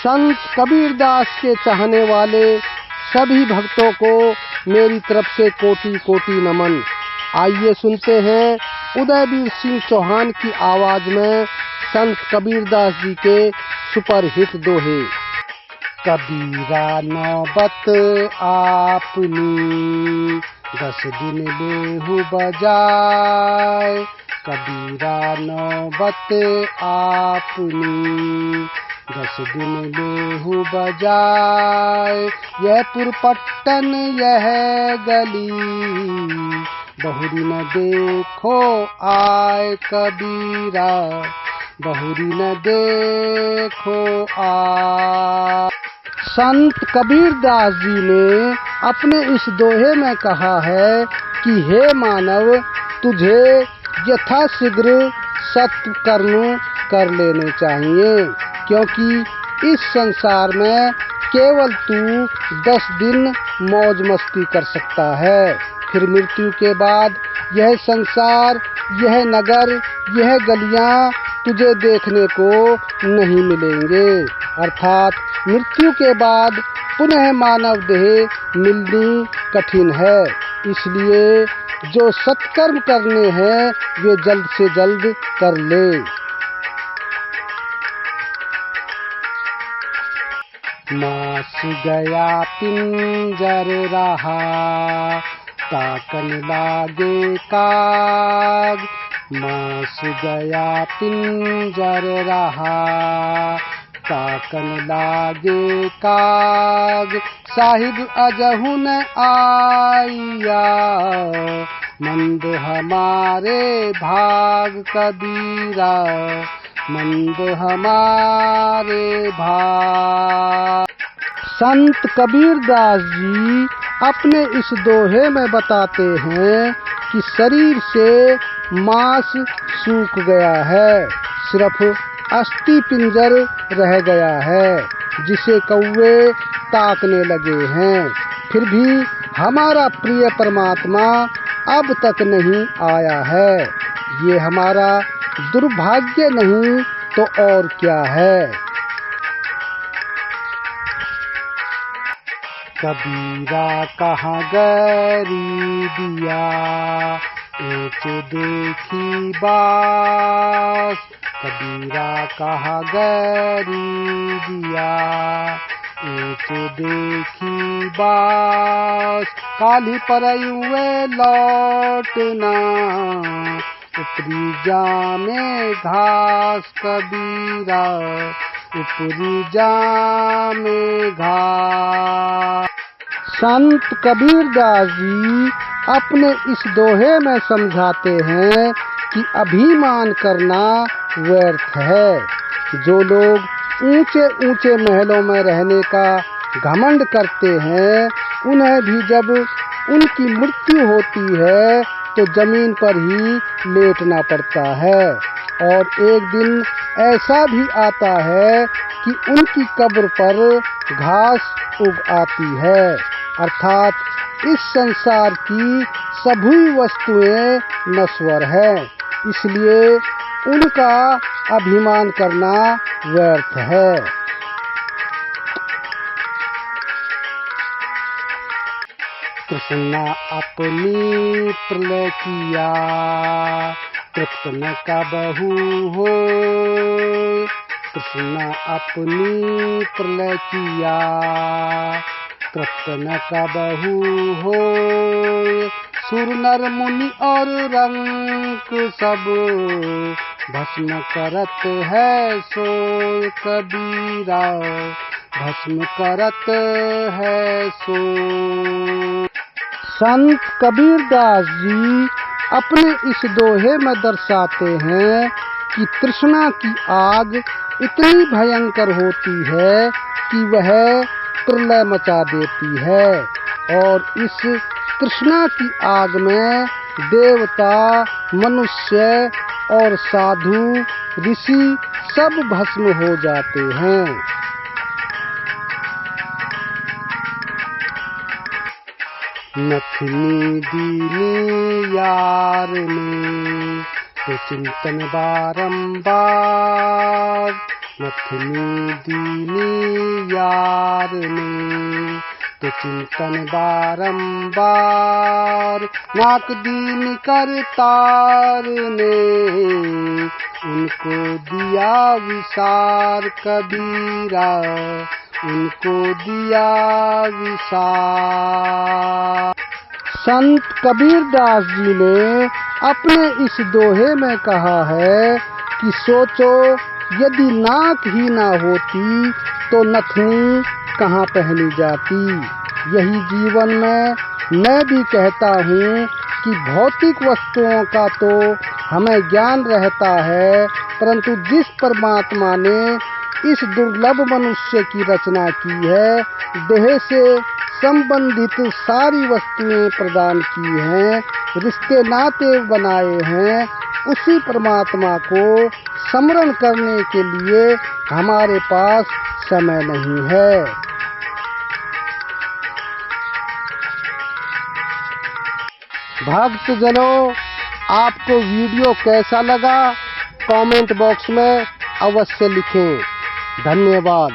संत कबीरदास के चाहने वाले सभी भक्तों को मेरी तरफ से कोटि कोटि नमन। आइए सुनते हैं उदयवीर सिंह चौहान की आवाज में संत कबीरदास जी के सुपरहिट दोहे। कबीरा नौबत आपनी 10 दिन लेहु बजाय, कबीरा नौबत आपनी 10 दिन लेहु बजाय। यह पुरपट्टन यह गली बहुरी न देखो आए, कबीरा बहुरी न देखो आए। संत कबीरदास जी ने अपने इस दोहे में कहा है कि हे मानव, तुझे यथाशीघ्र सत्कर्म कर लेने चाहिए, क्योंकि इस संसार में केवल तू 10 दिन मौज मस्ती कर सकता है। फिर मृत्यु के बाद यह संसार, यह नगर, यह गलियां तुझे देखने को नहीं मिलेंगे। अर्थात मृत्यु के बाद पुनः मानव देह मिलनी कठिन है। इसलिए जो सत्कर्म करने हैं वे जल्द से जल्द कर ले। मास गया पिंजर रहा, ताकन लागे काग। मास गया पिंजर रहा, ताकन लागे काग। साहिब अजहु न आया, मंद हमारे भाग। कबीरा मंद हमारे भाग। संत कबीरदास जी अपने इस दोहे में बताते हैं कि शरीर से मांस सूख गया है, सिर्फ अस्थि पिंजर रह गया है जिसे कौवे ताकने लगे हैं। फिर भी हमारा प्रिय परमात्मा अब तक नहीं आया है। ये हमारा दुर्भाग्य नहीं तो और क्या है। कबीरा कहाँ गरीबिया, ऊंच देखी बास। कबीरा कहाँ गरीबिया, ऊंच देखी बास। काली परयुए लौटना, ऊपरी जामे घास। कबीरा ऊपरी जामे घास। संत कबीरदास जी अपने इस दोहे में समझाते हैं कि अभिमान करना व्यर्थ है। जो लोग ऊंचे ऊंचे महलों में रहने का घमंड करते हैं, उन्हें भी जब उनकी मृत्यु होती है तो जमीन पर ही लेटना पड़ता है। और एक दिन ऐसा भी आता है कि उनकी कब्र पर घास उग आती है। अर्थात इस संसार की सभी वस्तुएं नश्वर हैं, इसलिए उनका अभिमान करना व्यर्थ है। कृष्णा अपनी प्रलय किया, तृप्त न कबहू हो। कृष्णा अपनी प्रलय किया, तृप्त न कबहू हो। सुर नर मुनि और रंक सब भस्म करत है सोय। कबीरा भस्म करत है सोय। संत कबीरदास जी अपने इस दोहे में दर्शाते हैं कि तृष्णा की आग इतनी भयंकर होती है कि वह प्रलय मचा देती है। और इस तृष्णा की आग में देवता, मनुष्य और साधु, ऋषि सब भस्म हो जाते हैं। नथनी दीनी यार ने तो चिंतन बारंबार। नथनी दीनी प्यार ने, तो चिंतन बारंबार नाक दीन कर तार ने, उनको दिया विसार कबीरा, उनको दिया विसार। संत कबीरदास जी ने अपने इस दोहे में कहा है कि सोचो यदि नाक ही ना होती तो नथनी कहाँ पहनी जाती। यही जीवन में मैं भी कहता हूँ कि भौतिक वस्तुओं का तो हमें ज्ञान रहता है, परंतु जिस परमात्मा ने इस दुर्लभ मनुष्य की रचना की है, देह से संबंधित सारी वस्तुएं प्रदान की हैं, रिश्ते नाते बनाए हैं, उसी परमात्मा को स्मरण करने के लिए हमारे पास समय नहीं है। भक्तजनों, आपको वीडियो कैसा लगा कमेंट बॉक्स में अवश्य लिखें। धन्यवाद।